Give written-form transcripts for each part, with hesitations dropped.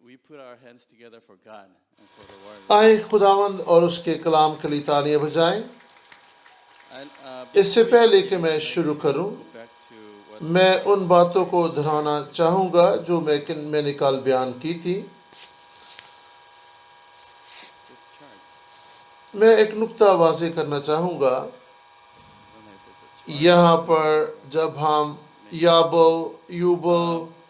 we put our hands together for God and for the word. آئے خداوند اور اس کے کلام کے لیے تالیاں بجائیں۔ And اس سے before we پہلے کہ begin, میں I'd like شروع to کروں، go back to what میں ان باتوں کو دہرانا چاہوں گا جو میں نے کل بیان کی تھی۔ this chart. میں ایک نقطہ واضح کرنا چاہوں گا۔ I don't know if it's a chart. یہاں پر جب ہم یابل، یوبل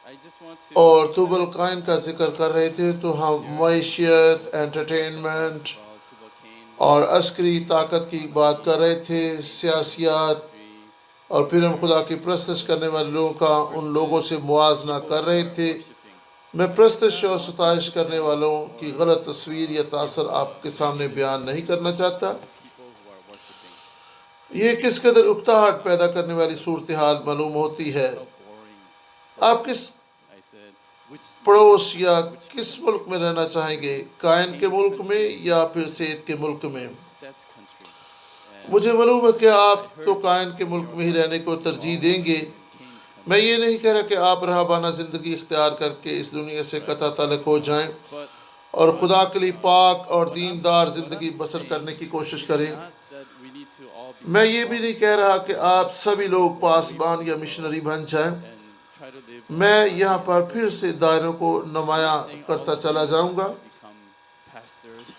I just want to اور kind توبل of قائن کا ذکر کر رہے تھے تو ہم معیشت، انٹرٹینمنٹ about Tubal-Cain, اور عسکری طاقت کی بات کر رہے تھے، سیاسیات، history, اور پھر ہم خدا کی پرستش کرنے والے لوگوں کا ان لوگوں سے موازنہ کر رہے تھے۔ worshiping. میں پرستش اور ستائش کرنے والوں کی غلط تصویر یا تاثر آپ کے سامنے بیان نہیں کرنا چاہتا۔ People who are worshiping. یہ کس قدر اکتاہٹ پیدا کرنے والی صورتحال معلوم ہوتی ہے۔ How boring. آپ کس I said, which پڑوس یا کس ملک میں رہنا چاہیں گے، کائن کے ملک میں یا پھر سیت کے ملک میں؟ Seth's country. And مجھے معلوم ہے کہ آپ تو کائن کے ملک میں ہی رہنے کو ترجیح دیں گے۔ Cain's country. میں یہ نہیں کہہ رہا کہ آپ رہبانہ زندگی اختیار کر کے اس دنیا سے قطع تعلق ہو جائیں But اور خدا کے لیے پاک اور دیندار زندگی بسر کرنے کی کوشش کریں۔ not that we need to all be میں یہ بھی نہیں کہہ رہا کہ آپ سبھی لوگ پاسبان یا مشنری بن جائیں۔ and try to live میں یہاں پر پھر سے دائروں کو نمایاں کرتا چلا جاؤں گا۔ become pastors,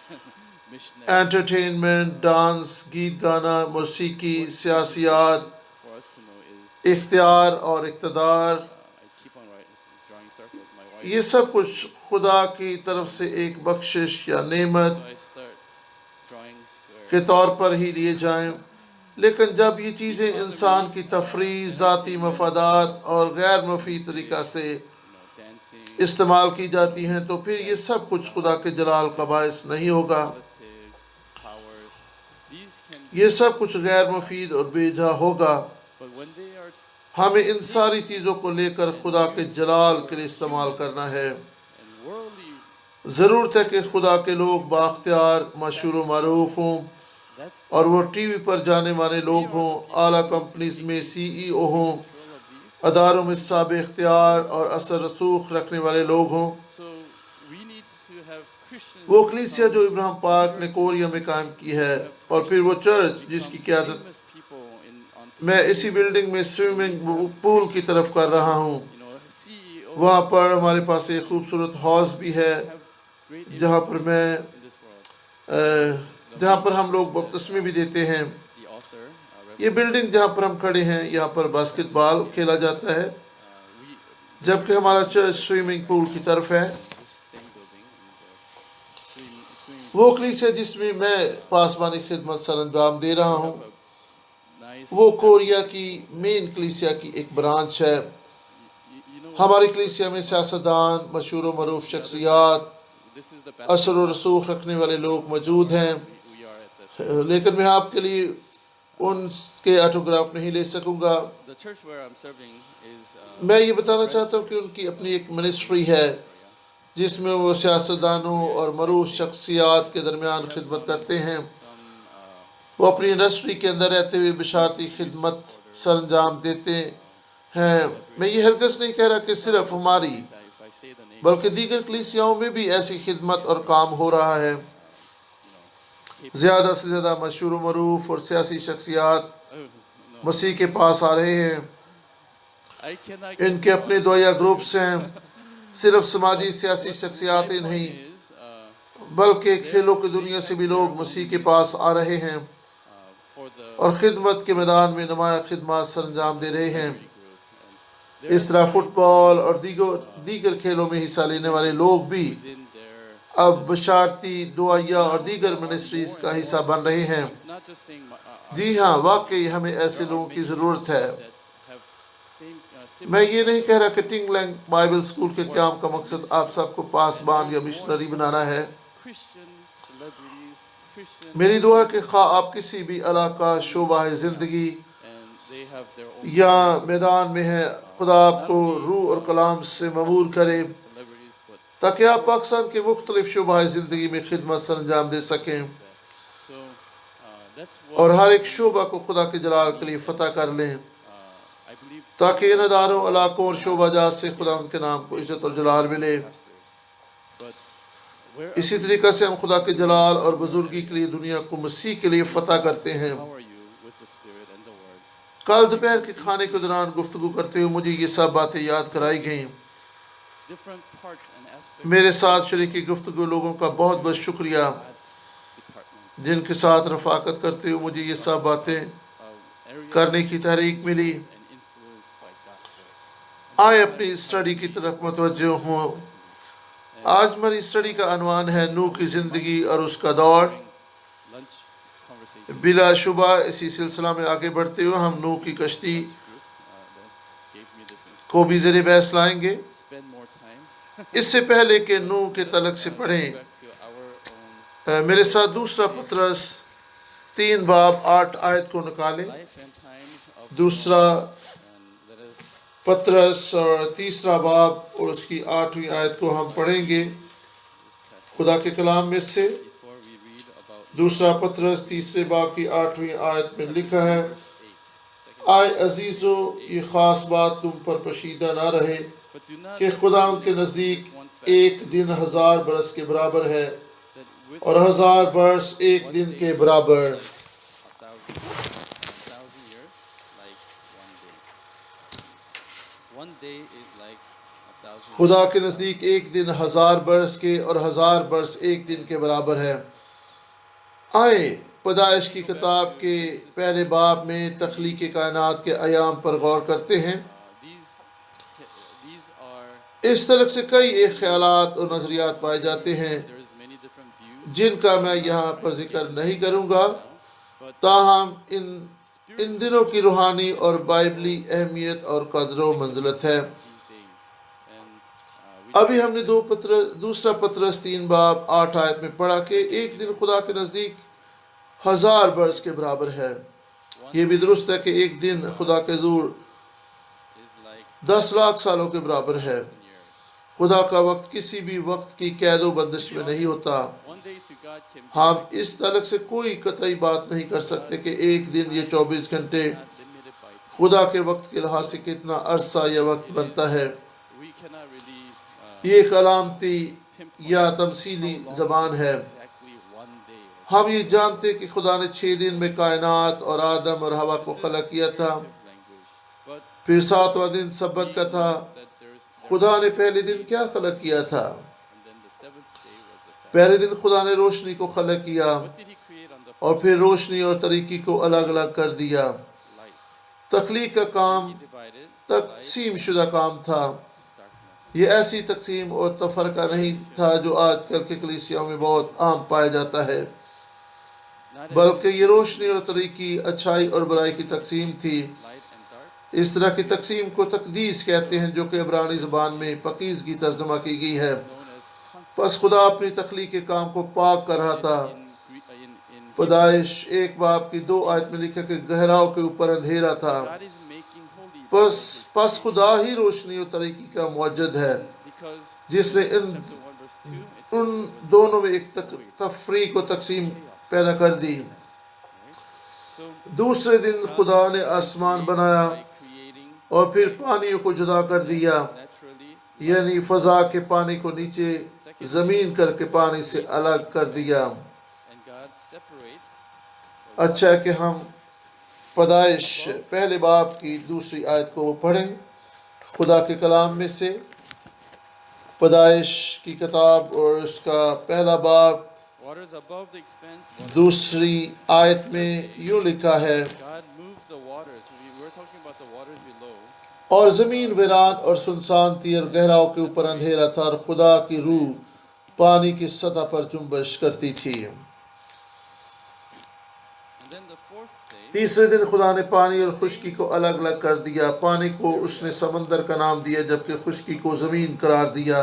missionaries. Entertainment, dance, گیت گانا، موسیقی، سیاسیات، For us to know is اختیار اور اقتدار، I keep on drawing circles. My wife. یہ سب کچھ خدا کی طرف سے ایک بخشش یا نعمت So I start drawing squares. کے طور پر ہی لیے جائیں، لیکن جب یہ چیزیں انسان کی تفریح، ذاتی مفادات اور غیر مفید طریقہ سے Dancing, استعمال کی جاتی ہیں تو پھر یہ سب کچھ خدا کے جلال کا باعث نہیں ہوگا۔ politics, powers. These can. یہ سب کچھ غیر مفید اور بے جا ہوگا۔ But when they are ہمیں ان ساری چیزوں کو لے کر خدا کے جلال کے لیے استعمال کرنا ہے۔ and worldly, ضرورت ہے کہ خدا کے لوگ بااختیار، مشہور و معروف ہوں that's اور وہ ٹی وی پر جانے والے لوگ ہوں، اعلیٰ کمپنیز میں سی ای او ہوں، control of these. اداروں میں سابق اختیار اور اثر رسوخ رکھنے والے لوگ ہوں۔ So we need to have Christians. وہ کلیسیا جو ابراہیم پاک نے کوریا میں قائم کی ہے اور پھر وہ چرچ جس کی قیادت Famous people on میں اسی بلڈنگ میں سوئمنگ پول کی طرف کر رہا ہوں۔ CEO وہاں پر ہمارے پاس ایک خوبصورت ہاؤس بھی ہے have great جہاں پر میں in this world. جہاں پر ہم لوگ بپتسمے بھی دیتے ہیں۔ The author, یہ بلڈنگ جہاں پر ہم کھڑے ہیں یہاں پر باسکٹ بال کھیلا جاتا ہے، we جبکہ ہمارا چرچ سوئمنگ پول کی طرف ہے۔ this same building and swimming وہ کلیسیا جس میں میں پاسبانی خدمت سر انجام دے رہا ہوں، nice. وہ کوریا کی مین کلیسیا کی ایک برانچ ہے۔ You know ہماری کلیسیا میں سیاستدان، مشہور و معروف شخصیات، this is the best. اثر و رسوخ رکھنے والے لوگ موجود ہیں، We are at this. لیکن میں آپ کے لیے ان کے آٹوگراف نہیں لے سکوں گا۔ The church where I'm serving is میں یہ بتانا چاہتا ہوں کہ ان کی اپنی ایک منسٹری ہے جس میں وہ سیاستدانوں اور معروف شخصیات کے درمیان خدمت کرتے ہیں۔ some وہ اپنی انڈسٹری کے اندر رہتے ہوئے بشارتی خدمت سر انجام دیتے ہیں۔ میں یہ ہرگز نہیں کہہ رہا کہ صرف ہماری if I say the name, بلکہ دیگر کلیسیاؤں میں بھی ایسی خدمت اور کام ہو رہا ہے۔ زیادہ سے زیادہ مشہور و معروف اور سیاسی شخصیات مسیح کے پاس آ رہے ہیں۔ I cannot ان کے اپنے دویا گروپس ہیں، صرف سماجی سیاسی شخصیات ہی نہیں is بلکہ کھیلوں کی دنیا سے بھی لوگ مسیح کے پاس آ رہے ہیں for the اور خدمت کے میدان میں نمایاں خدمات سر انجام دے رہے ہیں۔ group and اس طرح فٹ بال اور دیگر کھیلوں میں حصہ لینے والے لوگ بھی within their اب بشارتی، دعائیہ اور دیگر منسٹریز کا حصہ بن رہے ہیں۔ not just saying جی ہاں، واقعی ہمیں ایسے لوگوں کی ضرورت ہے۔ that have same میں یہ نہیں کہہ رہا کہ ٹنگ لینگ بائبل اسکول کے قیام کا مقصد آپ سب کو پاسبان یا مشنری بنانا ہے۔ Christian celebrities, Christian میری دعا ہے کہ خواہ آپ کسی بھی علاقہ، شعبہ زندگی and they have their own یا میدان میں ہیں، خدا آپ کو روح اور کلام سے مبور کرے celebrities, but تاکہ آپ پاکستان کے مختلف شعبہ زندگی میں خدمت سر انجام دے سکیں so that's اور what ہر ایک شعبہ کو خدا کے جلال کے لیے فتح کر لیں، I believe تاکہ ان اداروں، علاقوں اور شعبہ جات سے خدا ان کے نام کو عزت اور جلال ملے۔ pastors Where are اسی we? طریقہ سے ہم خدا کے جلال اور بزرگی کے لیے دنیا کو مسیح کے لیے فتح کرتے ہیں. How are you with the Spirit and the Word? کل دوپہر کے کھانے کے دوران گفتگو کرتے ہوئے مجھے یہ سب باتیں یاد کرائی گئیں. Different parts and aspects میرے of ساتھ شریکی گفتگو لوگوں کا بہت بہت شکریہ God's department. جن کے ساتھ رفاقت کرتے ہوئے مجھے یہ سب باتیں Areas کرنے that کی can be تحریک ملی. shaped and influenced by God's Word. آئے اپنی اسٹڈی کی طرف متوجہ ہوں. آج ہماری اسٹڈی کا عنوان ہے نوح کی زندگی اور اس کا دور. Lunch conversation. بلا شبہ اسی سلسلہ میں آگے بڑھتے ہوئے ہم نوح کی کشتی Lunch group that gave me this کو بھی inspiration. زیر بحث لائیں گے. Spend more time. اس سے پہلے کہ نوح کے تعلق سے پڑھیں Back to our own میرے ساتھ دوسرا پطرس 3 باب 8 آیت کو نکالیں. life and times of دوسرا and let us پطرس اور تیسرا باب اور اس کی 8ویں آیت کو ہم پڑھیں گے خدا کے کلام میں سے. before we read about دوسرا پطرس تیسرے باب کی 8ویں آیت میں لکھا ہے: verse 8. آئے عزیزو یہ خاص بات تم پر پوشیدہ نہ رہے But do not کہ خدا ان کے نزدیک this one fact ایک دن 1000 برس کے برابر ہے that with اور 1000 برس ایک دن کے برابر. 1,000 years like 1 day. 1 day is like 1,000 خدا کے نزدیک ایک دن 1000 برس کے اور 1000 برس ایک دن کے برابر ہے. آئے پیدائش کی کتاب کے پہلے باب میں تخلیق کائنات کے ایام پر غور کرتے ہیں. these are اس طرح سے کئی ایک خیالات اور نظریات پائے جاتے ہیں there is many different views جن کا میں یہاں پر ذکر نہیں کروں گا. but تاہم ان دنوں کی روحانی اور بائبلی اہمیت اور قدر و منزلت ہے. these days and we ابھی ہم نے دوسرا پطرس 3 باب 8 آیت میں پڑھا کہ ایک دن خدا کے نزدیک 1000 برس کے برابر ہے. یہ بھی درست ہے کہ ایک دن خدا کے حضور is like 10 لاکھ سالوں کے برابر ہے. years. خدا کا وقت کسی بھی وقت کی قید و بندش میں نہیں ہوتا. 1 day to God can be ہم اس تعلق سے کوئی قطعی بات نہیں کر سکتے کہ ایک دن یہ 24 گھنٹے not limited by time. خدا کے وقت کے لحاظ سے کتنا عرصہ یا وقت بنتا ہے. We cannot really یہ ایک علامتی یا تمثیلی زبان ہے. exactly 1 day or ہم یہ جانتے کہ خدا نے 6 دن میں کائنات اور آدم اور ہوا کو خلق کیا تھا. language. But پھر 7واں دن سبت کا تھا. that there's خدا نے پہلے دن کیا خلق کیا تھا؟ and then the 7th day was the Sabbath. پہلے دن خدا نے روشنی کو خلق کیا What did he create on the اور first پھر روشنی اور تاریکی کو الگ الگ کر دیا. light? تخلیق کا کام He divided تقسیم شدہ کام تھا. darkness. یہ ایسی تقسیم اور تفرقہ نہیں تھا جو آج کل کے کلیسیوں میں بہت عام پایا جاتا ہے، Not as بلکہ یہ روشنی اور تاریکی، اچھائی اور برائی کی تقسیم تھی. light and dark. اس طرح کی تقسیم کو تقدیس کہتے ہیں جو کہ عبرانی زبان میں پاکیزگی ترجمہ کی گئی ہے. Known as consecration. پس خدا اپنی تخلیق کے کام کو پاک کر رہا تھا. In پیدائش 1 باب کی 2 آیت میں لکھا کہ گہراؤں کے اوپر اندھیرا تھا. God is making holy پس خدا ہی روشنی اور تاریکی کا موجد ہے because جس نے chapter 1 verse 2 it says in there was دونوں میں ایک تفریق و تقسیم پیدا کر دی. right? So دوسرے دن خدا نے آسمان بنایا by creating اور پھر پانیوں کو جدا کر دیا، naturally یعنی فضا کے پانی کو نیچے زمین کر کے پانی سے الگ کر دیا. and God separates اچھا ہے کہ ہم پیدائش پہلے باب کی دوسری آیت کو پڑھیں خدا کے کلام میں سے. پیدائش کی کتاب اور اس کا پہلا باب waters above the expanse. دوسری آیت میں یوں لکھا ہے: God moves the waters. We're talking about the waters below. اور زمین ویران اور سنسان تھی اور گہراؤں کے اوپر اندھیرا تھا اور خدا کی روح پانی کی سطح پر جنبش کرتی تھی. And then the 4th day, تیسرے دن خدا نے پانی اور خشکی کو الگ الگ کر دیا. پانی کو اس نے سمندر کا نام دیا جبکہ خشکی کو زمین قرار دیا.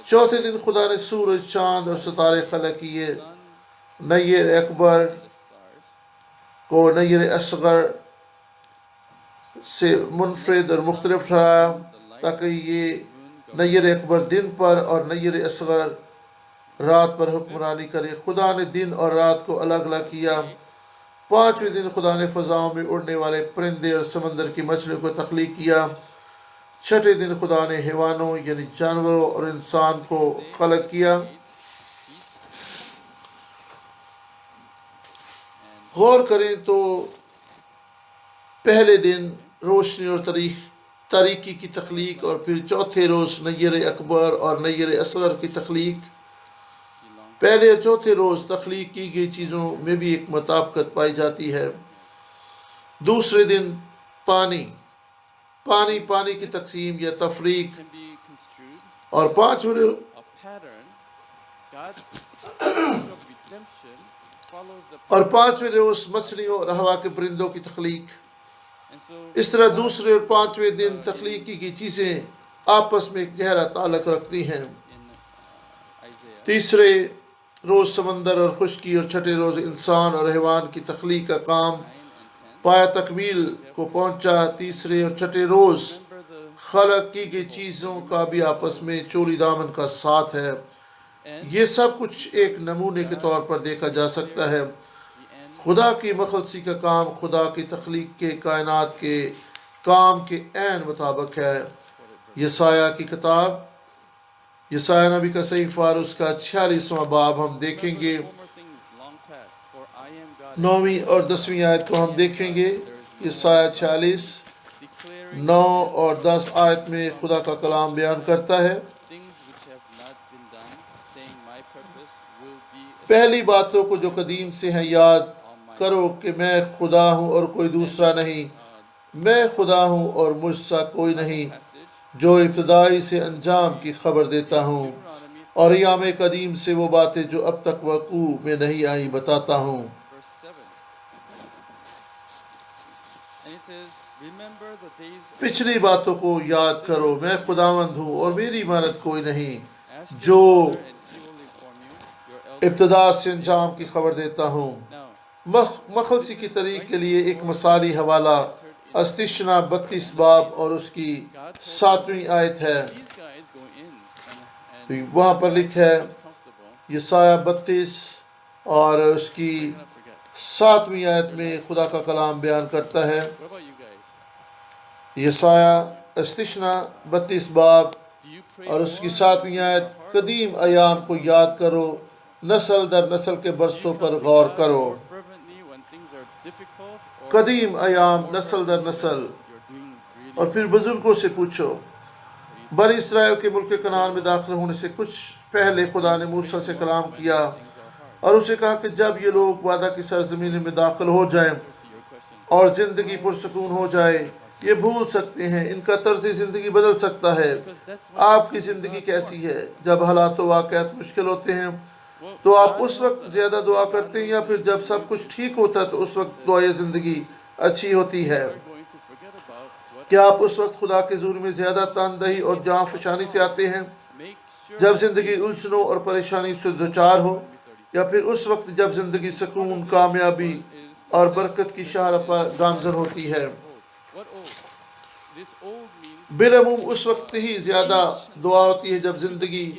چوتھے دن خدا نے سورج، چاند اور ستارے خلق کیے. sun, Nayyar Akbar the stars, کو نیر اصغر سے منفرد اور مختلف ٹھہرایا تاکہ یہ نیر اکبر دن پر اور نیر اصغر رات پر حکمرانی کرے. خدا نے دن اور رات کو الگ الگ کیا. 5ویں دن خدا نے فضاؤں میں اڑنے والے پرندے اور سمندر کی مچھلیوں کو تخلیق کیا. چھٹے دن خدا نے حیوانوں یعنی جانوروں اور انسان کو خلق کیا۔ غور کریں تو پہلے دن روشنی اور تاریکی کی تخلیق، اور پھر چوتھے روز نیر اکبر اور نیر اصغر کی تخلیق۔ پہلے اور چوتھے روز تخلیق کی گئی چیزوں میں بھی ایک مطابقت پائی جاتی ہے۔ دوسرے دن پانی کی تقسیم یا تفریق، اور پانچویں روز مچھلیوں اور ہوا کے پرندوں کی تخلیق۔ اس طرح دوسرے اور پانچویں دن تخلیق کی گئی چیزیں آپس میں گہرا تعلق رکھتی ہیں۔ تیسرے روز سمندر اور خشکی، اور چھٹے روز انسان اور حیوان کی تخلیق کا کام پایا تکمیل کو پہنچا۔ تیسرے اور چھٹے روز خلق کی گئی چیزوں کا بھی آپس میں چولی دامن کا ساتھ ہے۔ یہ سب کچھ ایک نمونے کے طور پر دیکھا جا سکتا ہے۔ خدا کی مخلصی کا کام خدا کی تخلیق کے کائنات کے کام کے عین مطابق ہے۔ یسایہ کی کتاب، یسایہ نبی کا صحیفہ اور اس کا 46واں باب ہم دیکھیں گے۔ 9ویں اور 10ویں آیت کو ہم دیکھیں گے۔ یسایہ 46 9 اور 10 آیت میں خدا کا کلام بیان کرتا ہے، پہلی باتوں کو جو قدیم سے ہیں یاد کرو کہ میں خدا ہوں اور کوئی دوسرا نہیں، میں خدا ہوں اور مجھ سا کوئی نہیں، جو ابتدائی سے انجام کی خبر دیتا ہوں، اور ایام قدیم سے وہ باتیں جو اب تک وقوع میں نہیں آئیں بتاتا ہوں۔ پچھلی باتوں کو یاد کرو، میں خداوند ہوں اور میری مانند کوئی نہیں، جو ابتدا سے انجام کی خبر دیتا ہوں۔ مخلصی کی طریق کے لیے ایک مثالی حوالہ استثنا 32 باب اور اس کی 7ویں آیت ہے۔ وہاں پر لکھا ہے، یسایہ 32 اور اس کی 7ویں آیت میں خدا کا کلام بیان کرتا ہے، یسایہ استثنا 32 باب اور اس کی 7ویں آیت، قدیم ایام کو یاد کرو، نسل در نسل کے برسوں پر غور کرو۔ قدیم ایام، نسل در نسل۔ اور پھر بزرگوں سے پوچھو۔ بنی اسرائیل کے ملک کنعان میں داخل ہونے سے کچھ پہلے خدا نے موسیٰ سے کلام کیا اور اسے کہا کہ جب یہ لوگ وعدہ کی سرزمین میں داخل ہو جائیں اور زندگی پرسکون ہو جائے، یہ بھول سکتے ہیں، ان کا طرز زندگی بدل سکتا ہے۔ آپ کی زندگی کیسی ہے؟ جب حالات و واقعات مشکل ہوتے ہیں تو آپ اس وقت زیادہ دعا کرتے ہیں، یا پھر جب سب کچھ ٹھیک ہوتا ہے تو اس وقت دعائے زندگی اچھی ہوتی ہے؟ کیا آپ اس وقت خدا کے حضور میں زیادہ تندہی اور جان فشانی سے آتے ہیں جب زندگی الجھنوں اور پریشانی سے دوچار ہو، یا پھر اس وقت جب زندگی سکون، کامیابی اور برکت کی شاہراہ پر گامزن ہوتی ہے؟ بالعموم اس وقت ہی زیادہ دعا ہوتی ہے جب زندگی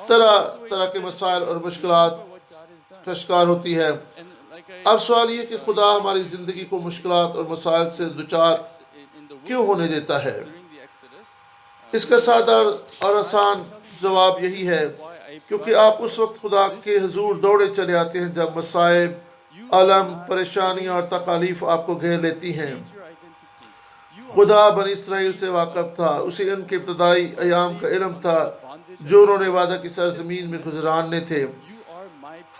طرح طرح کے مسائل اور مشکلات کا شکار ہوتی ہے۔ اب سوال یہ کہ خدا ہماری زندگی کو مشکلات اور مسائل سے دوچار کیوں ہونے دیتا ہے؟ اس کا سادہ اور آسان جواب یہی ہے، کیونکہ آپ اس وقت خدا کے حضور دوڑے چلے آتے ہیں جب مصائب، الم، پریشانیاں اور تکالیف آپ کو گھیر لیتی ہیں۔ خدا بنی اسرائیل سے واقف تھا، اسے ان کے ابتدائی ایام کا علم تھا جو انہوں نے وعدہ کی سرزمین میں گزارنے تھے۔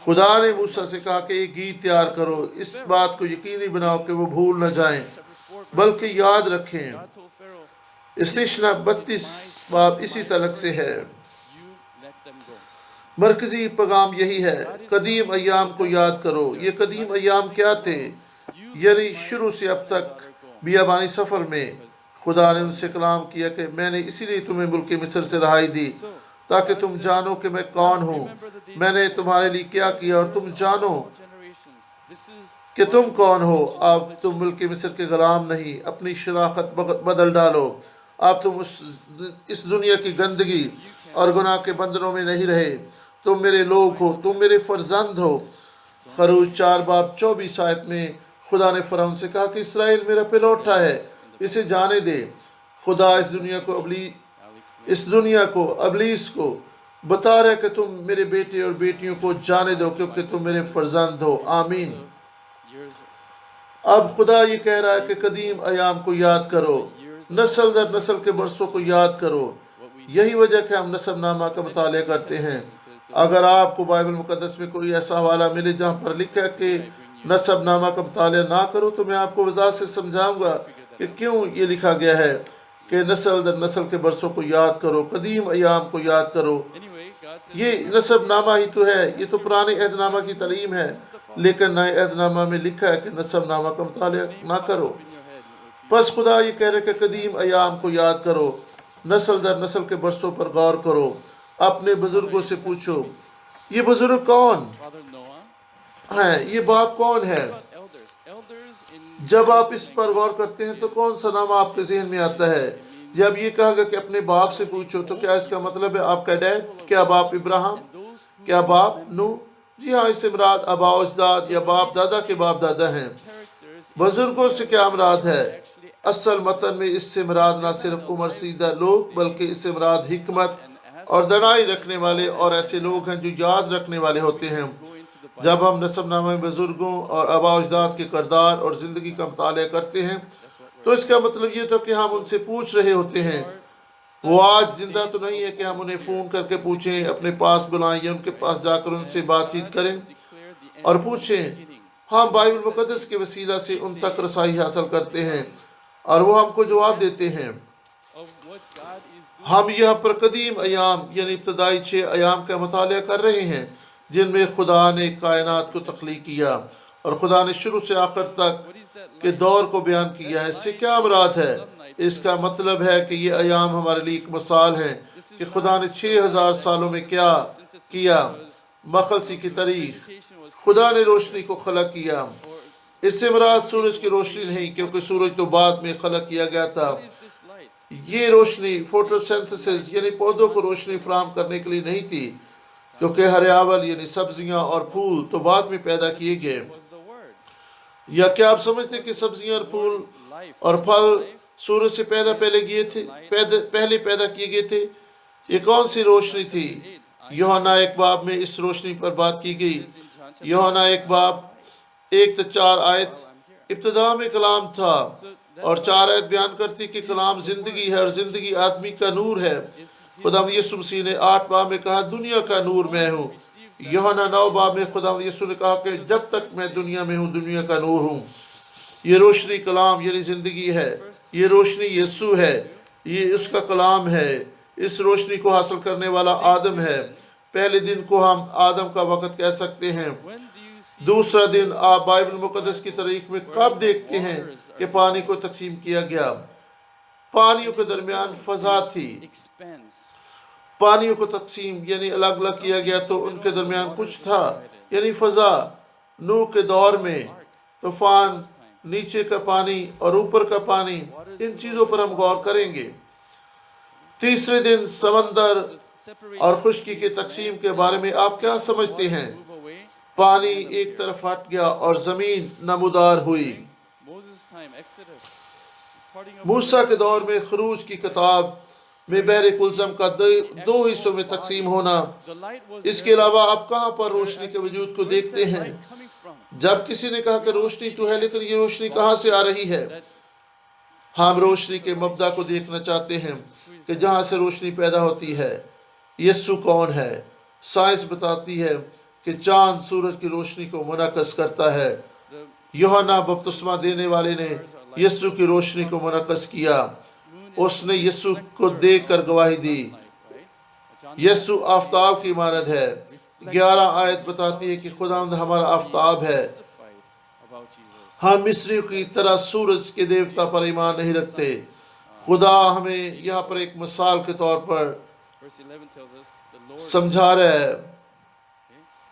خدا نے موسیٰ سے کہا کہ ایک گیت تیار کرو، اس بات کو یقینی بناؤ کہ وہ بھول نہ جائیں بلکہ یاد رکھیں۔ استثنا 32 باب اسی تعلق سے ہے۔ مرکزی پیغام یہی ہے، قدیم ایام کو یاد کرو۔ یہ قدیم ایام کیا تھے؟ یعنی شروع سے اب تک بیابانی سفر میں خدا نے ان سے کلام کیا کہ میں نے اسی لیے تمہیں ملک مصر سے رہائی دی تاکہ تم جانو کہ میں کون ہوں، میں نے تمہارے لیے کیا کیا، اور تم جانو کہ تم کون ہو۔ اب تم ملک مصر کے غلام نہیں، اپنی شناخت بدل ڈالو۔ اب تم اس دنیا کی گندگی اور گناہ کے بندھنوں میں نہیں رہے، تم میرے لوگ ہو، تم میرے فرزند ہو۔ خروج 4 باب 24 آیت میں خدا نے فرعون سے کہا کہ اسرائیل میرا پلوٹا ہے، اسے جانے دے۔ خدا اس دنیا کو I'll explain. اس دنیا کو ابلیس کو بتا رہا ہے کہ تم میرے بیٹے اور بیٹیوں کو جانے دو کیونکہ تم میرے فرزند ہو. آمین. Years اب خدا یہ کہہ رہا ہے کہ قدیم ایام کو یاد کرو, نسل در نسل کے برسوں کو یاد کرو. یہی وجہ کہ ہم نسب نامہ کا مطالعہ کرتے ہیں. اگر آپ کو بائبل مقدس میں کوئی ایسا حوالہ ملے جہاں پر لکھا ہے کہ نسب نامہ کا مطالعہ نہ کرو, تو میں آپ کو وضاحت سے سمجھاؤں گا کہ کیوں یہ لکھا گیا ہے کہ نسل در نسل کے برسوں کو یاد کرو, قدیم ایام کو یاد کرو. Anyway, God says یہ نسب نامہ ہی تو ہے, یہ تو پرانے عہد نامہ کی تعلیم ہے, لیکن نئے عہد نامہ میں لکھا ہے کہ نسب نامہ کا مطالعہ نہ کرو. in your head if you بس خدا یہ کہہ رہے کہ قدیم ایام کو یاد کرو, نسل در نسل کے برسوں پر غور کرو, اپنے بزرگوں سے پوچھو. یہ بزرگ کون Father Noah, ہیں, یہ باپ کون ہے؟ about elders. Elders in جب آپ اس پر غور کرتے ہیں تو کون سا نام آپ کے ذہن میں آتا ہے؟ جب یہ کہا گیا کہ اپنے باپ سے پوچھو, تو کیا اس کا مطلب ہے آپ کا ڈیڈ؟ کیا باپ ابراہیم؟ those who کیا باپ نو؟ جی ہاں, اس سے مراد آبا و اجداد یا باپ دادا کے باپ دادا ہیں. characters بزرگوں سے کیا مراد ہے؟ اصل متن میں اس سے مراد نہ صرف عمر رسیدہ لوگ بلکہ اس سے مراد حکمت اور دانائی رکھنے والے اور ایسے لوگ ہیں جو یاد رکھنے والے ہوتے ہیں. go into the Bible. جب ہم نسب نامہ میں بزرگوں اور آبا و اجداد کے کردار اور زندگی کا مطالعہ کرتے ہیں تو اس کا مطلب یہ تو کہ ہم ان سے پوچھ رہے ہوتے ہیں. وہ آج زندہ تو نہیں ہے کہ ہم انہیں فون کر کے پوچھیں, اپنے پاس بلائیں یا ان کے پاس جا کر ان سے بات چیت کریں Declare the end اور from the پوچھیں. beginning ہم بائبل مقدس کے وسیلہ سے ان تک رسائی حاصل کرتے ہیں اور وہ ہم کو جواب دیتے ہیں. of what God is doing. ہم یہاں پر قدیم ایام یعنی ابتدائی 6 ایام کا مطالعہ کر رہے ہیں جن میں خدا نے کائنات کو تخلیق کیا اور خدا نے شروع سے آخر تک What is that کے دور کو بیان کیا ہے. اس سے کیا مراد ہے؟ اس کا مطلب ہے کہ یہ ایام ہمارے لیے ایک مثال ہیں کہ خدا نے 6000 سالوں میں کیا کیا. مخلصی کی تاریخ, خدا نے روشنی کو خلق کیا. اس سے مراد سورج کی روشنی نہیں کیونکہ سورج تو بعد میں خلق کیا گیا تھا. What is this light? یہ روشنی فوٹوسینتھسس یعنی پودوں کو روشنی فراہم کرنے کے لیے نہیں تھی کیونکہ ہریاول یعنی سبزیاں اور پھول تو بعد میں پیدا کیے گئے. Was the word. یا کیا آپ سمجھتے ہیں کہ سبزیاں اور پھول Life. اور پھل سورج سے پہلے پیدا کیے گئے تھے؟ یہ کون سی روشنی تھی؟ یوحنا 1 باب میں اس روشنی پر بات کی گئی. یوحنا 1 باب 1-4 آیت, ابتدا میں کلام تھا اور 4 آیت بیان کرتی کہ کلام زندگی ہے اور زندگی آدمی کا نور ہے. خدا یسوع مسیح نے 8 باب میں کہا دنیا کا نور میں ہوں. یوحنا 9 باب میں خدا یسوع نے کہا کہ جب تک میں دنیا میں ہوں دنیا کا نور ہوں. یہ روشنی کلام یعنی زندگی ہے. یہ روشنی یسوع ہے, یہ اس کا کلام ہے. اس روشنی کو حاصل کرنے والا آدم ہے. پہلے دن کو ہم آدم کا وقت کہہ سکتے ہیں. When do you see دوسرا دن آپ بائبل مقدس کی تاریخ میں کب دیکھتے ہیں کہ پانی کو تقسیم کیا گیا؟ پانیوں کے درمیان فضا تھی. expanse? پانیوں کو تقسیم یعنی الگ الگ کیا گیا تو ان کے درمیان کچھ تھا یعنی فضا. نوح کے دور میں طوفان, نیچے کا پانی اور اوپر کا پانی, ان چیزوں پر ہم غور کریں گے. تیسرے دن سمندر Separate. اور خشکی کے تقسیم کے بارے میں آپ کیا سمجھتے ہیں؟ Move away. پانی ایک طرف ہٹ گیا اور زمین نمودار ہوئی. Moses' time. Exodus. Parting of موسیٰ کے دور میں خروج کی کتاب میں بحر کلزم کا 2 حصوں میں تقسیم ہونا. the light was اس کے علاوہ آپ کہاں پر روشنی کے وجود کو دیکھتے ہیں؟ light coming from. جب کسی نے کہا کہ روشنی تو ہے لیکن یہ روشنی کہاں سے آ رہی ہے؟ ہم روشنی کے مبدا کو دیکھنا چاہتے ہیں کہ جہاں سے روشنی پیدا ہوتی ہے. یسوع کون ہے؟ سائنس بتاتی ہے کہ چاند سورج کی روشنی کو منعکس کرتا ہے. The یوحنا بپتسمہ دینے والے نے یسوع کی روشنی کو منعکس کیا. اس نے یسوع کو دیکھ کر گواہی دی. light, right? John یسوع آفتاب کی مانند ہے. 11 آیت بتاتی ہے کہ خداوند ہمارا آفتاب ہے. testified about Jesus. ہم مصریوں کی طرح سورج کے دیوتا پر ایمان نہیں رکھتے. خدا ہمیں یہاں پر ایک مثال کے طور پر Verse 11 tells us the Lord. سمجھا رہا ہے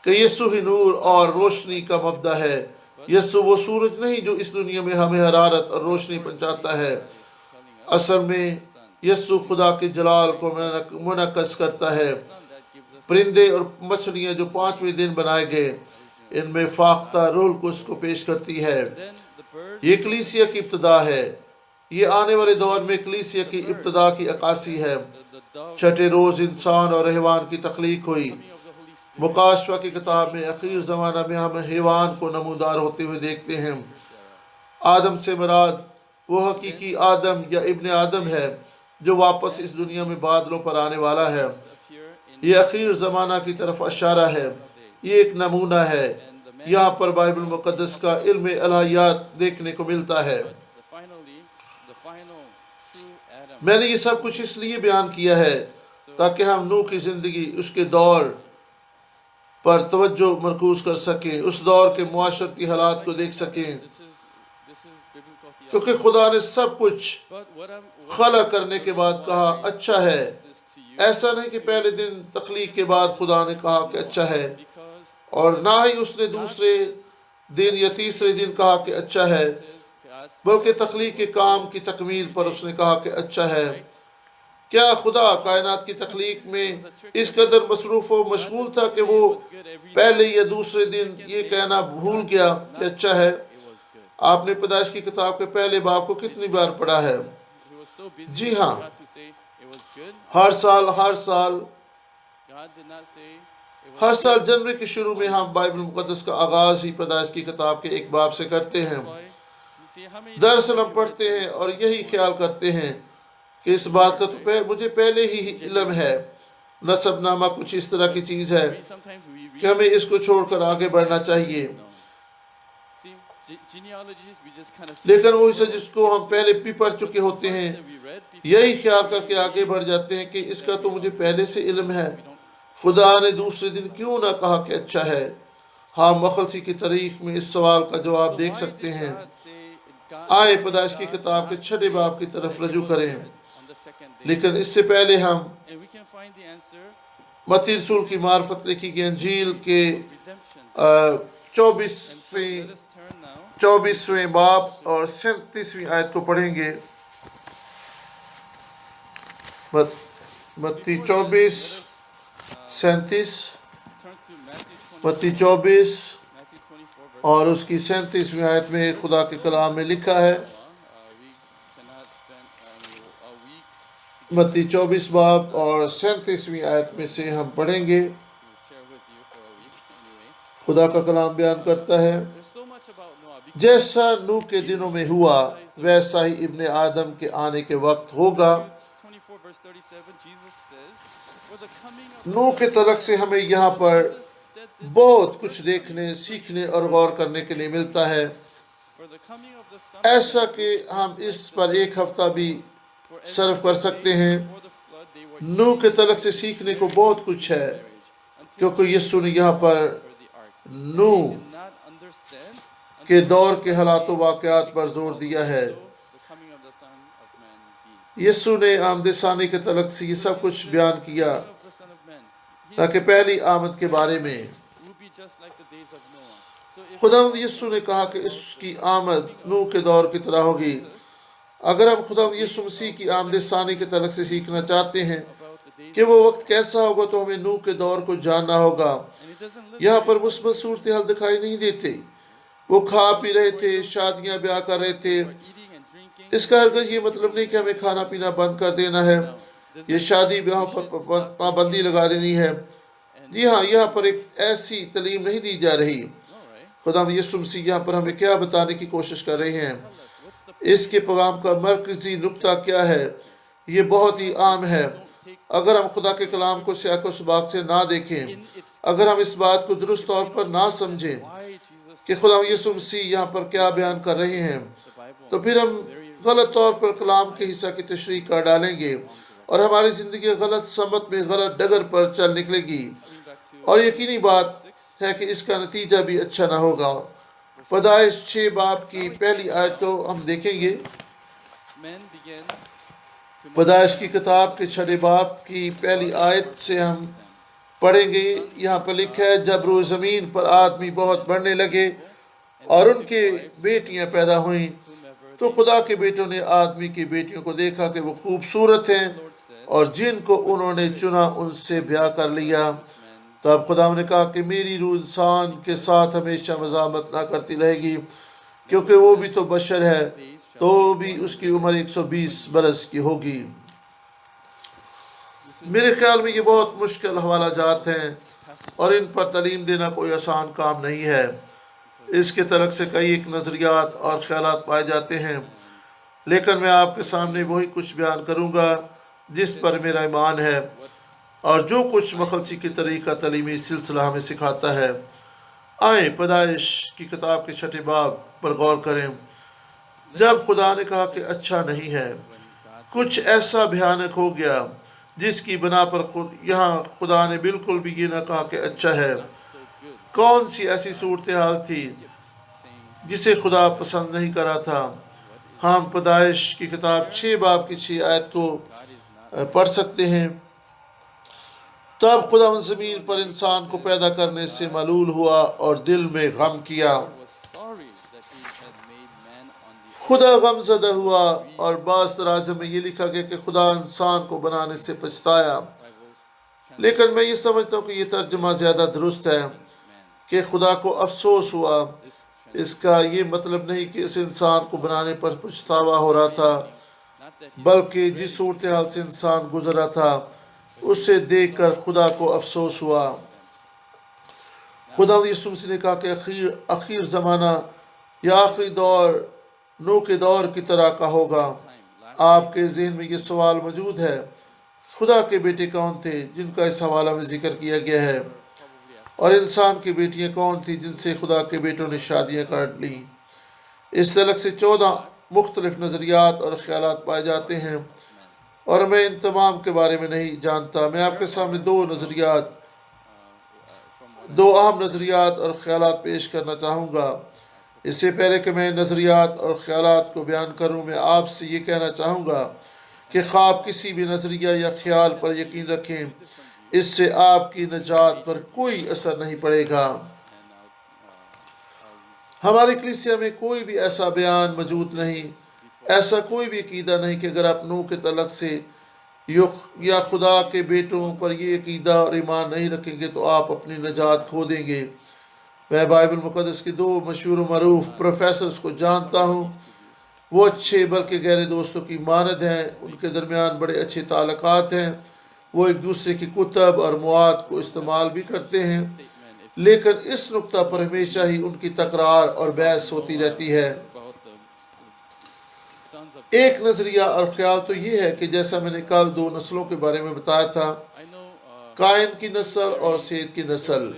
کہ یسوع ہی نور اور روشنی کا مبدا ہے. یسوع وہ سورج نہیں جو اس دنیا میں ہمیں حرارت اور روشنی پہنچاتا ہے. اصل میں یسوع خدا کے جلال کو منعکس کرتا ہے. That gives us پرندے اور مچھلیاں جو 5ویں دن بنائے گئے ان میں فاختہ رول کو اس کو پیش کرتی ہے. then the bird یہ کلیسیا کی ابتدا ہے. یہ آنے والے دور میں کلیسیا کی ابتدا کی عکاسی ہے۔ the dove, چھٹے روز انسان اور حیوان کی تخلیق ہوئی۔ coming of the Holy Spirit. مکاشفہ کی کتاب میں اخیر زمانہ میں ہم حیوان کو نمودار ہوتے ہوئے دیکھتے ہیں۔ آدم سے مراد وہ حقیقی آدم یا ابن آدم ہے جو واپس اس دنیا میں بادلوں پر آنے والا ہے۔ Appear in یہ اخیر زمانہ کی طرف اشارہ ہے۔ یہ ایک نمونہ ہے۔ یہاں پر بائبل مقدس کا علم الہیات دیکھنے کو ملتا ہے۔ the final true Adam. میں نے یہ سب کچھ اس لیے بیان کیا ہے تاکہ ہم نوح کی زندگی، اس کے دور پر توجہ مرکوز کر سکیں، اس دور کے معاشرتی حالات کو دیکھ سکیں، This is biblical theology. کیونکہ خدا نے سب کچھ But what خلق کرنے کے بعد کہا اچھا ہے۔ this to you ایسا نہیں کہ پہلے دن تخلیق کے بعد خدا نے کہا کہ اچھا ہے، because اور نہ ہی اس نے دوسرے دن یا تیسرے دن کہا کہ اچھا ہے، God بلکہ تخلیق کے کام کی تکمیل پر اس نے کہا کہ اچھا ہے۔ کیا خدا کائنات کی تخلیق میں اس قدر مصروف و مشغول تھا کہ وہ پہلے یا دوسرے دن یہ کہنا بھول گیا کہ اچھا ہے؟ it was good. آپ نے پیدائش کی کتاب کے پہلے باب کو کتنی بار پڑھا ہے؟ He was so busy. G he ہاں۔ forgot to say it was good. ہر سال God did not say it was Hare good. سال جنوری کے شروع میں ہم بائبل مقدس کا آغاز ہی پیدائش کی کتاب کے ایک باب سے کرتے ہیں۔ That's why you see how many دراصل ہم پڑھتے ہیں اور یہی خیال کرتے ہیں کہ اس بات کا تو مجھے پہلے ہی علم ہے۔ نسب نامہ کچھ اس طرح کی چیز ہے sometimes we read کہ ہمیں اس کو چھوڑ کر آگے بڑھنا چاہیے، no. See genealogies we just kind of لیکن وہ حصہ جس کو ہم پہلے بھی پڑھ چکے ہوتے ہیں that we read before یہی خیال کر کے آگے بڑھ جاتے ہیں کہ اس کا تو مجھے پہلے سے علم ہے، خدا نے دوسرے دن کیوں نہ کہا کہ اچھا ہے؟ ہم مخلصی کی تاریخ میں اس سوال کا جواب دیکھ سکتے ہیں۔ آئے پیدائش کی کتاب کے چھٹے باب کی طرف رجوع کریں، on the second day. لیکن اس سے پہلے ہم And we can find the answer متی رسول کی معرفت لکھی گئی انجیل کے redemption. چوبیسویں Let us turn now 24ویں باب اور 37ویں آیت کو پڑھیں گے۔ متی 24 37 turn to Matthew 20, متی 24 Matthew 24 verse. اور اس کی 37ویں آیت میں خدا کے کلام میں لکھا ہے، We cannot spend a week متی 24 باب اور 37ویں آیت میں سے ہم پڑھیں گے۔ to share with you for a week anyway. خدا کا کلام بیان کرتا ہے، There's so much about Noah because جیسا نوح کے دنوں میں ہوا ویسا ہی ابن آدم کے آنے کے وقت ہوگا۔ 24 verse 37 Jesus says, for the coming of نوح کے تعلق سے ہمیں یہاں پر said this, بہت کچھ دیکھنے، سیکھنے اور غور کرنے کے لیے ملتا ہے، for the coming of the Son ایسا کہ ہم اس پر ایک ہفتہ بھی صرف کر سکتے ہیں۔ before the flood they were نوح کے تعلق سے سیکھنے کو بہت کچھ ہے، کیونکہ یسوع نے یہاں پر for the ark. Nuh Did not understand کے دور کے حالات و واقعات پر زور دیا ہے۔ the coming of the Son of Man be. یسوع نے آمد ثانی کے تعلق سے یہ سب کچھ بیان کیا Of the Son of Man. He تاکہ پہلی آمد کے بارے میں will be just like the days of Noah. So if خداوند یسوع نے کہا کہ اس کی آمد نوح کے دور کی طرح ہوگی۔ اگر ہم خداوند یسوع مسیح کی آمد ثانی کے تعلق سے سیکھنا چاہتے ہیں about the days کہ وہ وقت کیسا ہوگا تو ہمیں نوح کے دور کو جاننا ہوگا۔ and it doesn't look یہاں پر مثبت صورتحال دکھائی نہیں دیتے، وہ کھا پی رہے تھے، شادیاں بیاہ کر رہے تھے۔ eating and drinking. اس کا ہرگز یہ مطلب نہیں کہ ہمیں کھانا پینا بند کر دینا ہے، یہ شادی بیاہوں پر پابندی لگا دینی ہے۔ جی ہاں، یہاں پر ایک ایسی تعلیم نہیں دی جا رہی۔ All right. خدا یسوع مسیح یہاں پر ہمیں کیا بتانے کی کوشش کر رہے ہیں؟ What's the اس کے پیغام کا مرکزی نقطہ کیا ہے؟ یہ بہت ہی عام ہے۔ اگر ہم خدا کے کلام کو سیاق و سباق سے نہ دیکھیں، in its اگر ہم اس بات کو درست طور پر نہ سمجھیں why Jesus کہ خدا یسوع مسیح یہاں پر کیا بیان کر رہے ہیں، the Bible تو پھر ہم غلط طور پر کلام کے حصہ کی تشریح کر ڈالیں گے اور ہماری زندگی غلط سمت میں غلط ڈگر پر چل نکلے گی، coming back to اور یقینی بات ہے کہ اس کا نتیجہ بھی اچھا نہ ہوگا۔ پیدائش 6 باب کی پہلی آیت کو ہم دیکھیں گے۔ men began to پیدائش کی کتاب کے 6 باب کی پہلی آیت سے ہم پڑھیں گے۔ یہاں پر لکھا ہے، جب روز زمین پر آدمی بہت بڑھنے لگے اور ان کے بیٹیاں پیدا ہوئیں تو خدا کے بیٹوں نے آدمی کی بیٹیوں کو دیکھا کہ وہ خوبصورت ہیں، اور جن کو انہوں نے چنا ان سے بیاہ کر لیا۔ تب خدا نے کہا کہ میری روح انسان کے ساتھ ہمیشہ مزاحمت نہ کرتی رہے گی، کیونکہ وہ بھی تو بشر ہے تو بھی اس کی عمر 120 برس کی ہوگی۔ میرے خیال میں یہ بہت مشکل حوالہ جات ہیں اور ان پر تعلیم دینا کوئی آسان کام نہیں ہے۔ اس کے تعلق سے کئی ایک نظریات اور خیالات پائے جاتے ہیں، لیکن میں آپ کے سامنے وہی کچھ بیان کروں گا جس پر میرا ایمان ہے اور جو کچھ مخلصی کی طریقہ تعلیمی سلسلہ ہمیں سکھاتا ہے۔ آئیں پیدائش کی کتاب کے 6 باب پر غور کریں۔ جب خدا نے کہا کہ اچھا نہیں ہے، کچھ ایسا بھیانک ہو گیا جس کی بنا پر یہاں خدا نے بالکل بھی یہ نہ کہا کہ اچھا ہے۔ کون سی ایسی صورتحال تھی جسے خدا پسند نہیں کرا تھا؟ ہم پیدائش کی کتاب 6 باب کی 6 آیت کو پڑھ سکتے ہیں۔ تب خدا زمین پر انسان کو پیدا کرنے سے ملول ہوا اور دل میں غم کیا۔ خدا غم زدہ ہوا، اور بعض تراجم میں یہ لکھا گیا کہ خدا انسان کو بنانے سے پچھتایا، لیکن میں یہ سمجھتا ہوں کہ یہ ترجمہ زیادہ درست ہے کہ خدا کو افسوس ہوا۔ اس کا یہ مطلب نہیں کہ اس انسان کو بنانے پر پچھتاوا ہو رہا تھا، بلکہ جس صورتحال سے انسان گزر رہا تھا اسے دیکھ کر خدا کو افسوس ہوا۔ خدا یسوع مسیح نے کہا کہ اخیر زمانہ یا آخری دور نو کے دور کی طرح کا ہوگا۔ آپ کے ذہن میں یہ سوال موجود ہے، خدا کے بیٹے کون تھے جن کا اس حوالہ میں ذکر کیا گیا ہے، اور انسان کی بیٹیاں کون تھیں جن سے خدا کے بیٹوں نے شادیاں کر لیں؟ اس تعلق سے 14 مختلف نظریات اور خیالات پائے جاتے ہیں، اور میں ان تمام کے بارے میں نہیں جانتا۔ میں آپ کے سامنے دو اہم نظریات اور خیالات پیش کرنا چاہوں گا۔ اس سے پہلے کہ میں نظریات اور خیالات کو بیان کروں، میں آپ سے یہ کہنا چاہوں گا کہ خواب کسی بھی نظریہ یا خیال پر یقین رکھیں، اس سے آپ کی نجات پر کوئی اثر نہیں پڑے گا۔ ہماری کلیسیا میں کوئی بھی ایسا بیان موجود نہیں، ایسا کوئی بھی عقیدہ نہیں کہ اگر آپ نوح کے تعلق سے یا خدا کے بیٹوں پر یہ عقیدہ اور ایمان نہیں رکھیں گے تو آپ اپنی نجات کھو دیں گے۔ میں بائبل مقدس کے 2 مشہور و معروف پروفیسرز کو جانتا ہوں۔ وہ اچھے بلکہ گہرے دوستوں کی مانند ہیں، ان کے درمیان بڑے اچھے تعلقات ہیں، وہ ایک دوسرے کی کتب اور مواد کو استعمال بھی کرتے ہیں، لیکن اس نقطہ پر ہمیشہ ہی ان کی تکرار اور بحث ہوتی رہتی ہے۔ ایک نظریہ اور خیال تو یہ ہے کہ جیسا میں نے کل 2 نسلوں کے بارے میں بتایا تھا، قائن کی نسل اور سید کی نسل،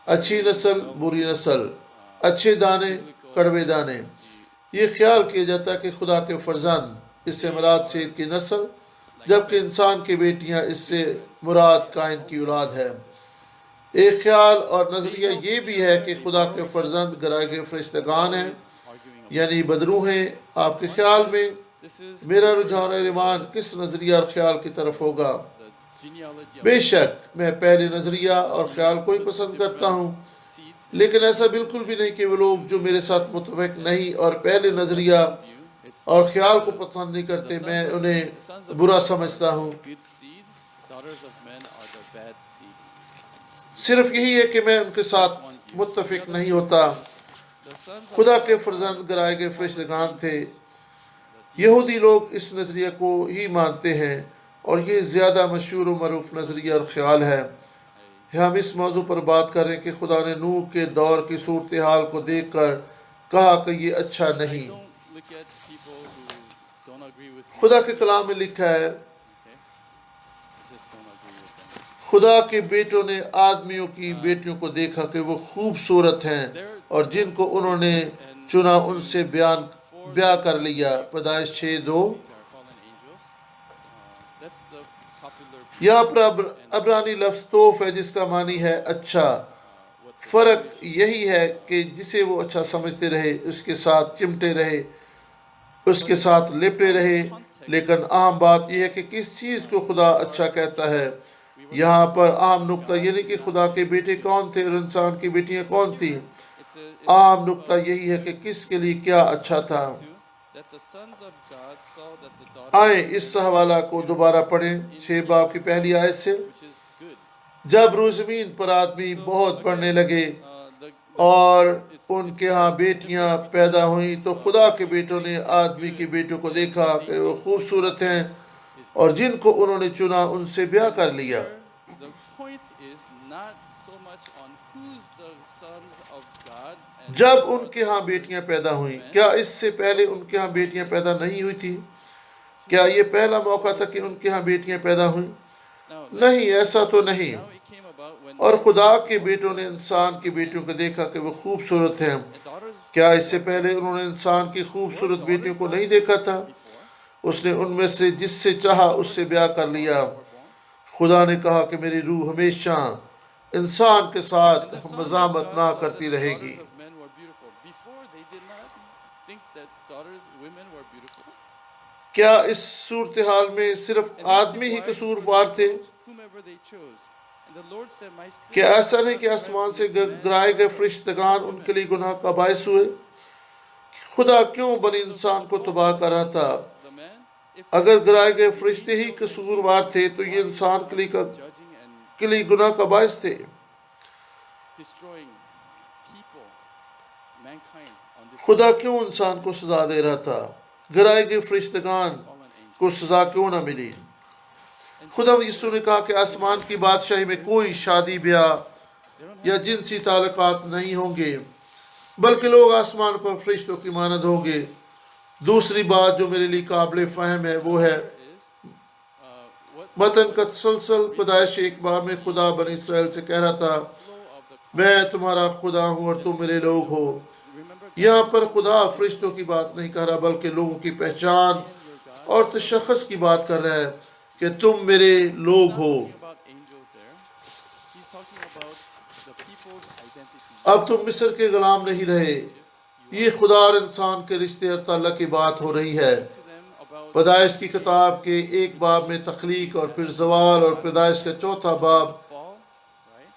اچھی نسل بری نسل، اچھے دانے کڑوے دانے۔ یہ خیال کیا جاتا ہے کہ خدا کے فرزند، اس سے مراد سید کی نسل، جبکہ انسان کی بیٹیاں، اس سے مراد قائن کی اولاد ہے۔ ایک خیال اور نظریہ یہ بھی ہے کہ خدا کے فرزند گرائے گئے فرشتگان ہیں، یعنی بدروح ہیں۔ آپ کے خیال میں میرا رجحان اور ایمان کس نظریہ اور خیال کی طرف ہوگا؟ بے شک میں پہلے نظریہ اور خیال کو ہی پسند کرتا ہوں، لیکن ایسا بالکل بھی نہیں کہ وہ لوگ جو میرے ساتھ متفق نہیں اور پہلے نظریہ اور خیال کو پسند نہیں کرتے، میں انہیں برا سمجھتا ہوں۔ صرف یہی ہے کہ میں ان کے ساتھ متفق نہیں ہوتا۔ خدا کے فرزند گرائے گئے فرشتگان تھے۔ یہودی لوگ اس نظریہ کو ہی مانتے ہیں، اور یہ زیادہ مشہور و معروف نظریہ اور خیال ہے۔ ہم اس موضوع پر بات کر رہے ہیں کہ خدا نے نوح کے دور کی صورتحال کو دیکھ کر کہا کہ یہ اچھا نہیں۔ خدا کے کلام میں لکھا ہے، خدا کے بیٹوں نے آدمیوں کی بیٹیوں کو دیکھا کہ وہ خوبصورت ہیں، اور جن کو انہوں نے چنا ان سے بیاہ کر لیا۔ پیدائش 6:2۔ یہاں پر عبرانی لفظ توف ہے جس کا معنی ہے اچھا۔ فرق یہی ہے کہ جسے وہ اچھا سمجھتے رہے، اس کے ساتھ چمٹے رہے، اس کے ساتھ لپٹے رہے، لیکن عام بات یہ ہے کہ کس چیز کو خدا اچھا کہتا ہے۔ یہاں پر عام نقطہ یہ نہیں کہ خدا کے بیٹے کون تھے اور انسان کی بیٹیاں کون تھیں، عام نقطہ یہی ہے کہ کس کے لیے کیا اچھا تھا۔ آئیں اس حوالہ کو دوبارہ پڑھیں 6 باب کی پہلی آیت سے۔ جب روز زمین پر آدمی بہت بڑھنے لگے اور ان کے ہاں بیٹیاں پیدا ہوئیں تو خدا کے بیٹوں نے آدمی کے بیٹوں کو دیکھا کہ وہ خوبصورت ہیں اور جن کو انہوں نے چنا ان سے بیاہ کر لیا. Here, the point is not so much on who's the sons of God and جب who ان are کے the ہاں children بیٹیاں پیدا ہوئیں men. کیا اس سے پہلے ان کے ہاں بیٹیاں پیدا نہیں ہوئی تھی؟ کیا یہ پہلا موقع تھا کہ ان کے ہاں بیٹیاں پیدا ہوئیں؟ Now, نہیں، ایسا تو نہیں. now it came about when اور خدا the کے children بیٹوں نے of انسان کی men بیٹیوں کو دیکھا کہ وہ خوبصورت ہیں. and daughters. کیا اس سے What پہلے انہوں نے انسان کی were خوبصورت بیٹیوں daughters کو نہیں done دیکھا تھا؟ before? اس نے ان میں سے جس سے چاہا اس سے بیاہ کر لیا. That were born. خدا نے کہا کہ میری روح ہمیشہ انسان کے And ساتھ the sons of مزاحمت God نہ saw that کرتی the رہے daughters گی. of men were beautiful. Before they did not think that women were beautiful. کیا اس صورتحال میں صرف And they took آدمی ہی wives for قصوروار تھے؟ themselves, whomever they chose. And the Lord said, My کیا spirit ایسا will نہیں not کہ strive آسمان سے with men, گرائے گئے but فرشتگان with ان women. کے لیے گناہ کا باعث ہوئے؟ خدا کیوں بنی So انسان the کو fault تباہ was کر رہا not تھا؟ the man. If اگر گرائے گئے the فرشتے ہی angels and قصوروار humans تھے and تو یہ wives انسان are judging and کے لیے گناہ کا باعث تھے. destroying people, mankind on this خدا earth, کیوں انسان کو سزا دے رہا تھا؟ گرائے گئے فرشتگان fallen کو angels. سزا کیوں نہ ملی؟ And خدا Jesus یسوع said, نے کہا کہ آسمان کی بادشاہی میں کوئی شادی بیاہ they don't یا have جنسی تعلقات نہیں ہوں گے بلکہ لوگ آسمان پر فرشتوں کی مانند ہوں گے. دوسری بات جو میرے لیے قابل فہم ہے وہ ہے here is what متن کا was تسلسل. پیدائش ایک باب میں خدا بنی اسرائیل سے کہہ رہا تھا flow of the میں concept. تمہارا خدا ہوں اور تم میرے لوگ ہو. Remember, یہاں God پر is خدا God. فرشتوں کی بات نہیں کر رہا بلکہ لوگوں کی پہچان I am your God. اور You are تشخص my کی people. بات کر رہا ہے کہ تم میرے He's لوگ not who. talking about angels there. He's talking about the people's identity. اب تم مصر کے غلام نہیں رہے. Egypt, you یہ are خدا اور انسان کے رشتے اور تعلق کی بات ہو رہی ہے. speaking to them about پیدائش کی creation, کتاب کے ایک باب میں relationship تخلیق اور between پھر Adam, زوال اور God and پیدائش کا man, چوتھا and then باب the fall, right?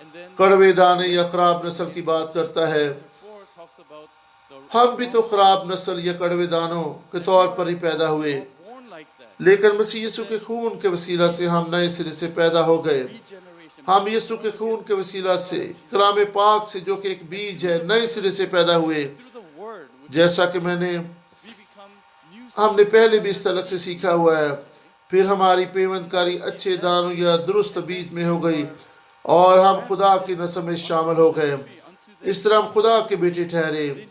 And then کڑوے دانے یا خراب restoration نسل کی in بات کرتا ہے. chapter 4 talks about the ہم بھی تو wrong خراب seed. نسل یا کڑوے دانوں کے And طور پر ہی پیدا we're ہوئے all born like that. لیکن مسیح But یسوع کے then خون کے وسیلہ سے ہم نئے سرے سے پیدا ہو گئے. regeneration, ہم being یسوع born کے again خون کے وسیلہ through the سے blood of Jesus کلام Christ. پاک سے جو کہ ایک بیج ہے نئے سرے سے پیدا ہوئے. Through the word, which is جیسا the کہ میں نے we become new ہم نے seed, پہلے بھی better اس طلق سے seed سیکھا in ہوا ہے. yesterday. پھر ہماری پیوند کاری We اچھے received that دانوں یا seed, درست and then بیج میں we ہو گئی are اور ہم خدا کی grafted نسل میں شامل onto ہو the گئے. tree, onto the اس طرح ہم خدا کے بیٹے ٹھہرے lineage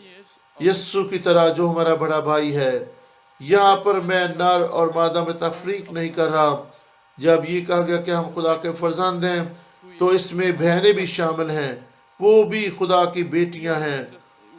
of یسوع کی طرح جو ہمارا بڑا بھائی ہے. یہاں That's پر when میں we are نر اور described مادہ as میں sons تفریق of نہیں God. کر رہا. جب یہ کہا گیا کہ ہم خدا کے فرزند ہیں تو اس میں بہنیں بھی شامل ہیں. وہ بھی خدا کی بیٹیاں ہیں.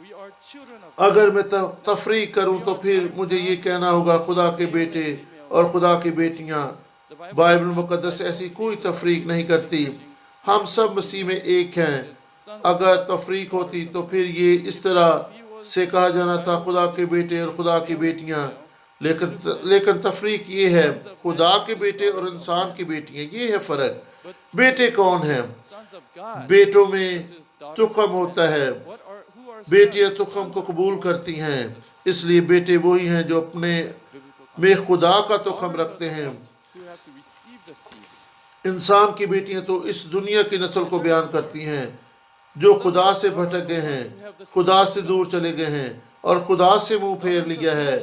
We are children of God. اگر میں تفریق کروں We تو are پھر not مجھے یہ کہنا just ہوگا خدا کے male and بیٹے female. اور خدا کی It بیٹیاں. says, the Bible is Bible not مقدس ایسی کوئی تفریق نہیں کرتی. distinguishing ہم male سب and مسیح میں female. ایک ہیں. It says, sons of اگر God, تفریق ہوتی daughters of تو men. پھر یہ اس طرح If he was, سے کہا جانا the تھا Bible خدا was کے بیٹے اور distinguishing خدا کی male and بیٹیاں. female, it should have been لیکن تفریق یہ ہے sons of خدا men کے versus بیٹے اور daughters of انسان men. کی بیٹیاں. یہ ہے فرق. But بیٹے کون it ہیں؟ says sons of God بیٹوں میں versus daughters of تخم men. ہوتا ہے. Who are بیٹیاں sons? تخم Sons کو are قبول born کرتی ہیں. of the اس لیے بیٹے وہی ہیں جو اپنے biblical میں concept. خدا کا تخم Daughters are رکھتے the ہیں. ones who have to receive the seed. انسان کی بیٹیاں تو اس دنیا کی نسل کو بیان کرتی ہیں جو خدا سے بھٹک گئے ہیں, خدا سے دور چلے گئے ہیں اور خدا سے منہ پھیر لیا ہے.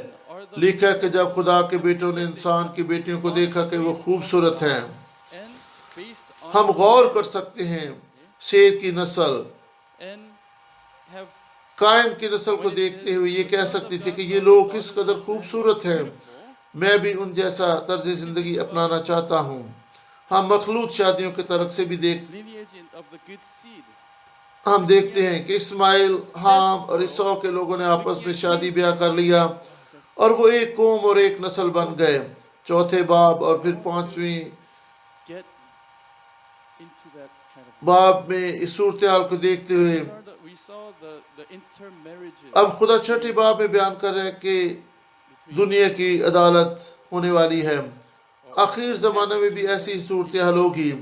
لکھا کہ جب خدا کے بیٹوں نے انسان کی بیٹیوں کو دیکھا کہ وہ خوبصورت ہیں. And based on ہم غور men, کر سکتے ہیں سید کی نسل and have قائن کی نسل کو when it دیکھتے says ہوئے یہ the کہہ sons سکتی of تھی God کہ saw یہ the لوگ daughters کس of قدر men خوبصورت ہیں, beautiful, میں بھی ان جیسا طرز زندگی اپنانا چاہتا ہوں. ہم مخلوط شادیوں کے طرق سے بھی lineage of the good seed. ہم دیکھتے ہیں کہ اسماعیل, حام اور عیسیٰ کے لوگوں نے آپس میں شادی بیاہ کر لیا اور وہ ایک قوم اور ایک نسل بن گئے. چوتھے باب اور پھر پانچویں Get into that kind of باب میں اس صورتحال کو دیکھتے ہوئے we saw the intermarriages اب خدا چھٹے باب میں بیان کر رہا ہے کہ دنیا کی عدالت ہونے والی ہے. آخر زمانہ میں بھی ایسی صورتحال ہوگی.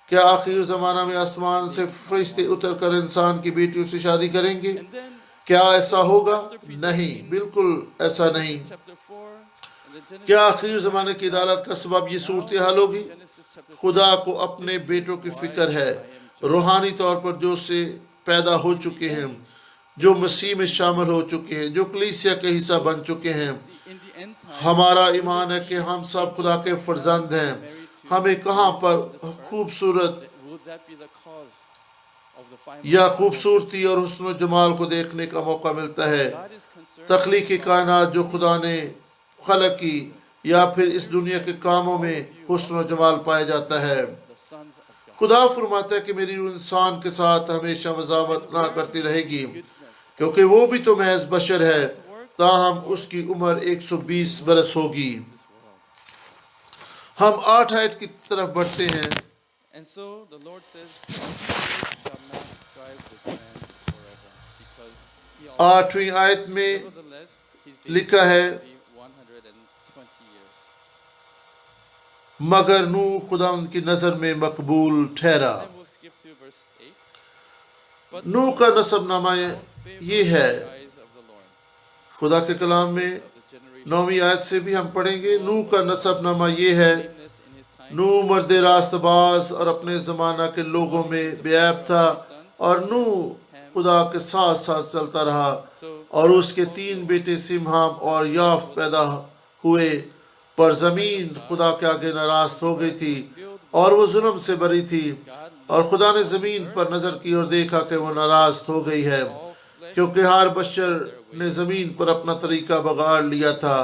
کیا آخر زمانہ میں آسمان سے فرشتے اتر کر انسان کی بیٹیوں سے شادی کریں گے؟ and then کیا ایسا ہوگا؟ نہیں, بالکل ایسا نہیں. chapter 4 and then Genesis کیا آخر زمانے کی عدالت کا سبب یہ صورتحال ہوگی؟ Genesis chapter 6. خدا کو اپنے بیٹوں کی فکر ہے, روحانی طور پر جو سے پیدا ہو چکے ہیں، جو مسیح میں شامل ہو چکے ہیں، جو کلیسیا کا حصہ بن چکے ہیں. In the end time, ہمارا ایمان ہے کہ ہم سب خدا کے فرزند ہیں. ہمیں کہاں پر خوبصورت would that be the cause of the final یا final خوبصورتی اور حسن و جمال کو دیکھنے کا موقع ملتا ہے؟ God is concerned تخلیقی کائنات جو خدا نے خلق کی، یا پھر اس دنیا کے کاموں میں حسن و جمال پایا جاتا ہے؟ the sons of God. خدا فرماتا ہے کہ میری روح انسان کے ساتھ ہمیشہ مزاحمت نہ کرتی رہے گی، Goodness. کیونکہ وہ بھی تو محض بشر ہے، تاہم اس کی عمر 120 برس ہوگی. This world. ہم 8 آیت کی طرف بڑھتے ہیں. And so the Lord says, "My spirit shall not strive with man forever, because he also 8ویں آیت میں nevertheless his days لکھا ہے، shall be 120 years." مگر نوح خدا ان کی نظر میں مقبول ٹھہرا. Then we'll skip to verse 8. But نوح کا نسب نامہ یہ ہے. the eyes of the Lord خدا کے کلام میں of the generation 9ویں آیت سے بھی ہم پڑھیں گے. نوح کا نسب نامہ یہ ہے. blameless in his time. نوح مرد راست باز اور اپنے زمانہ کے لوگوں میں بے عیب تھا، اور نوح خدا کے ساتھ ساتھ چلتا رہا، اور اس کے 3 بیٹے سیم، حام اور یافت پیدا ہوئے. پر زمین خدا کے آگے ناراض ہو گئی تھی اور وہ ظلم سے بری تھی، اور خدا نے زمین پر نظر کی اور دیکھا کہ وہ ناراض ہو گئی ہے، کیونکہ ہر بشر نے زمین پر اپنا طریقہ بگاڑ لیا تھا.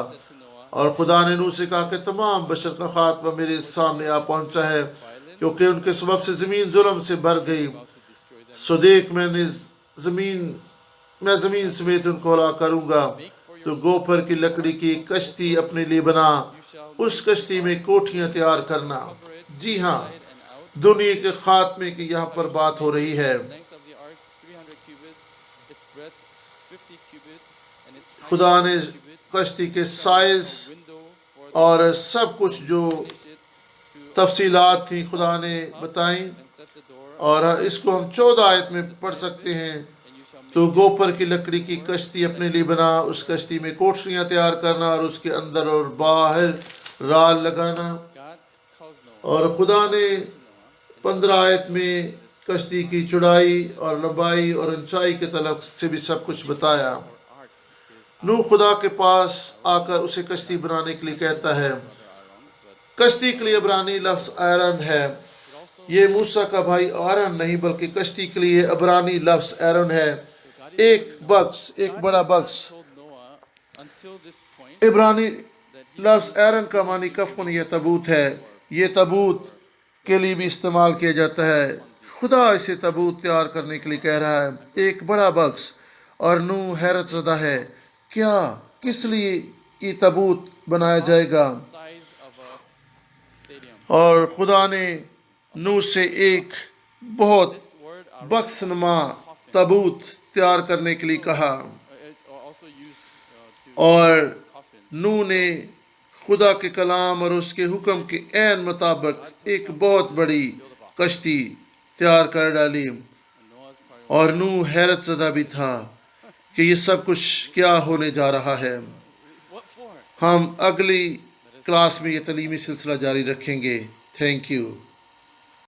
اور خدا نے نوح سے کہا کہ تمام بشر کا خاتمہ میرے سامنے آ پہنچا ہے، کیونکہ ان کے سبب سے زمین ظلم سے بھر گئی. سو دیکھ میں زمین سمیت ان کو ہلاک کروں گا. تو گوپر کی لکڑی کی کشتی اپنے لیے بنا، اس کشتی میں کوٹھیاں تیار کرنا. جی ہاں، دنیا کے خاتمے کی یہاں پر بات ہو رہی ہے. Length of the ark 300 cubits, its breadth 50 cubits, and its height خدا نے 50 cubits. کشتی کے سائز Window for اور سب کچھ جو finish it to تفصیلات تھیں خدا نے بتائیں، and set the door, اور اس کو ہم 14 آیت میں پڑھ سکتے ہیں. and you shall make تو گوپر کی لکڑی کی کشتی اپنے لیے بنا، اس کشتی میں کوٹھریاں تیار کرنا اور اس کے اندر اور باہر رال لگانا. God calls Noah اور خدا نے 15 آیت میں کشتی کی چوڑائی اور لمبائی اور اونچائی کے تعلق سے بھی سب کچھ بتایا. ark is نوح خدا کے پاس آ کر اسے کشتی بنانے کے لیے کہتا ہے. Aaron, but کشتی کے لیے عبرانی لفظ ایرن ہے. یہ موسیٰ کا بھائی آرن نہیں بلکہ کشتی کے لیے عبرانی لفظ ایرن ہے. ایک بڑا books. told Noah until this point عبرانی لفظ ایرن کا معنی کفن یا تابوت ہے. یہ تابوت کے لیے بھی استعمال کیا جاتا ہے. خدا اسے تابوت تیار کرنے کے لیے کہہ رہا ہے، ایک بڑا بکس. اور نوح حیرت زدہ ہے، کیا کس لیے یہ تابوت بنایا جائے گا؟ size of a stadium. اور خدا نے نوح سے ایک بہت This word بکس نما تابوت تیار کرنے کے لیے کہا. is also used to اور coffin. نوح نے خدا کے کلام اور اس کے حکم کے عین مطابق ایک بہت بڑی کشتی تیار کر ڈالی. And Noah's part اور نوح حیرت زدہ بھی تھا کہ یہ سب کچھ کیا ہونے جا رہا ہے. what for? ہم اگلی کلاس میں یہ تعلیمی سلسلہ جاری رکھیں گے. Thank you.